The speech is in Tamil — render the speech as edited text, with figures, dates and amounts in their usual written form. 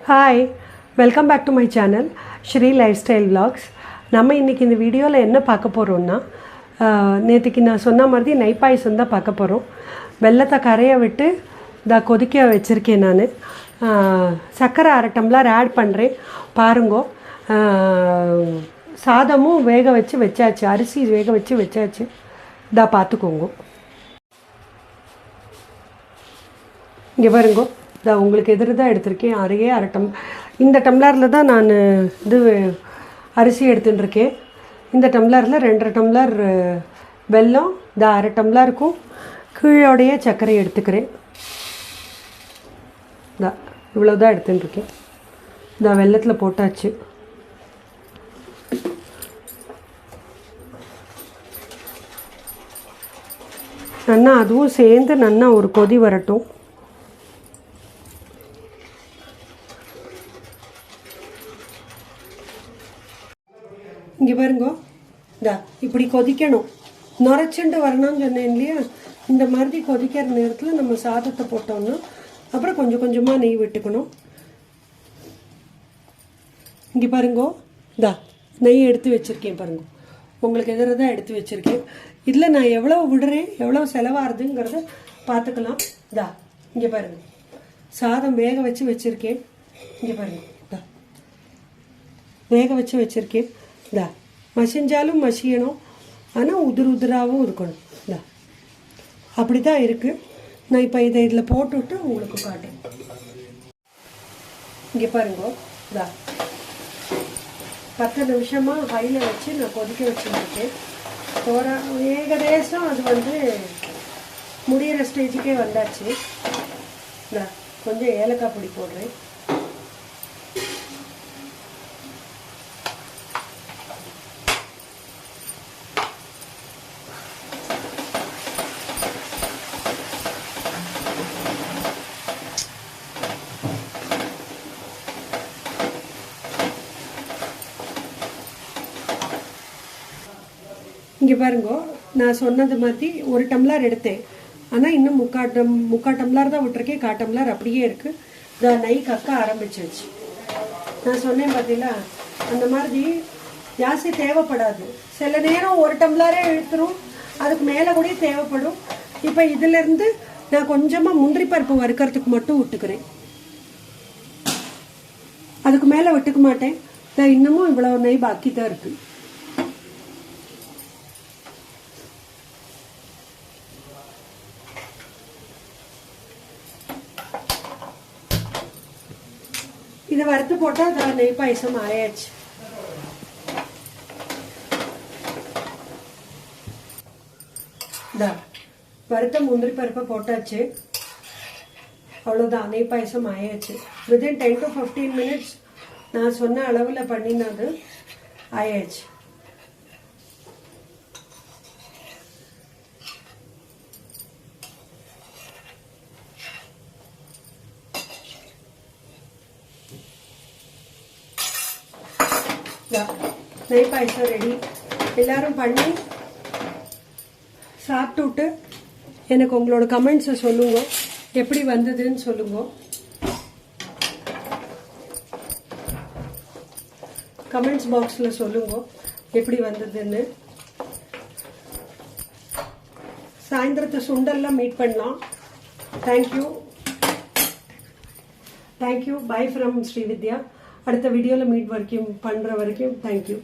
Hi, welcome back to my channel Sri lifestyle vlogs. நம்ம இன்றைக்கி இந்த வீடியோவில் என்ன பார்க்க போகிறோம்னா, நேற்றுக்கு நான் சொன்ன மாதிரி நெய் பாயசம் தான் பார்க்க போகிறோம். வெல்லத்தை கரைய விட்டு கொதிக்க வச்சுருக்கேன். நான் சர்க்கரை 1/2 டம்ளர் ஆட் பண்ணுறேன். பாருங்கோ, சாதமும் வேக வச்சாச்சு, அரிசி வேக வச்சாச்சு. பார்த்துக்கோங்க. இங்கே பாருங்கோ, உங்களுக்கு எதிர்தான் எடுத்திருக்கேன். 1/2 டம்ளர். இந்த டம்ளரில் தான் நான் அரிசி எடுத்துட்டுருக்கேன். இந்த டம்ளரில் 2.5 டம்ளர் வெல்லம், 1/2 டம்ளருக்கும் கீழோடைய சர்க்கரை எடுத்துக்கிறேன். இவ்வளோதான் எடுத்துட்டுருக்கேன். வெல்லத்தில் போட்டாச்சு. நன்னா அதுவும் சேர்ந்து நன்னா ஒரு கொதி வரட்டும். இங்கே பாருங்கோ, இப்படி கொதிக்கணும். நுரைச்சுண்டு வரணும்னு சொன்னேன் இல்லையா? இந்த மாதிரி கொதிக்கிற நேரத்தில் நம்ம சாதத்தை போட்டோம்னா அப்புறம் கொஞ்சம் கொஞ்சமாக நெய் விட்டுக்கணும். இங்கே பாருங்கோ, நெய் எடுத்து வச்சுருக்கேன். பாருங்க, உங்களுக்கு எதிரதான் எடுத்து வச்சுருக்கேன். இதில் நான் எவ்வளோ விடுறேன், எவ்வளோ செலவாகுதுங்கிறத பார்த்துக்கலாம். இங்கே பாருங்க, சாதம் வேக வச்சுருக்கேன். இங்கே பாருங்க, வேக வச்சுருக்கேன். மசிஞ்சாலும் மசியணும், ஆனால் உதிராகவும் இருக்கணும். அப்படி தான் இருக்குது. நான் இப்போ இதில் போட்டுவிட்டு உங்களுக்கு காட்டேன். இங்கே பாருங்க, 10 நிமிஷமாக ஹையில் வச்சு நான் கொதிக்க வச்சுருக்கேன். ஏகதேசம் அது முடிகிற ஸ்டேஜுக்கே வந்தாச்சு. கொஞ்சம் ஏலக்காய் பொடி போடுறேன். இங்கே பாருங்கோ, நான் சொன்னது மாதிரி 1 டம்ளர் எடுத்தேன். ஆனால் இன்னும் முக்கால் டம்ளர் தான் விட்டுருக்கேன். 1/4 டம்ளர் அப்படியே இருக்குது. நெய் கக்க ஆரம்பிச்சிருச்சு. நான் சொன்னேன் பார்த்தீங்களா, அந்த மாதிரி ஜாஸ்தி தேவைப்படாது. சில நேரம் 1 டம்ளரே இழுத்துரும், அதுக்கு மேலே கூட தேவைப்படும். இப்போ இதிலேருந்து நான் கொஞ்சமாக முந்திரி பருப்பு வறுக்கிறதுக்கு மட்டும் விட்டுக்கிறேன். அதுக்கு மேலே விட்டுக்க மாட்டேன். இன்னமும் இவ்வளோ நெய் பாக்கி தான் இருக்குது. இதை வறுத்து போட்டால் நெய் பாயசம் ஆயாச்சு. வறுத்த முந்திரி பருப்பை போட்டாச்சு. அவ்வளோதான், நெய் பாயசம் ஆயாச்சு. வித்தின் 10 to 15 minutes நான் சொன்ன அளவில் பண்ணினது ஆயாச்சு. நெய் பாயசம் ரெடி. எல்லாரும் பண்ணி சாப்பிட்டுட்டு எனக்கு உங்களோட கமெண்ட்ஸை சொல்லுங்க, எப்படி வந்ததுன்னு சொல்லுங்க. கமெண்ட்ஸ் பாக்ஸில் சொல்லுங்க எப்படி வந்ததுன்னு. சாயந்தரத்தை சுண்டல்லாம் மீட் பண்ணலாம். தேங்க்யூ. By from Srividya. அடுத்த வீடியோவில் மீட் பண்ணுற வரைக்கும் தேங்க்யூ.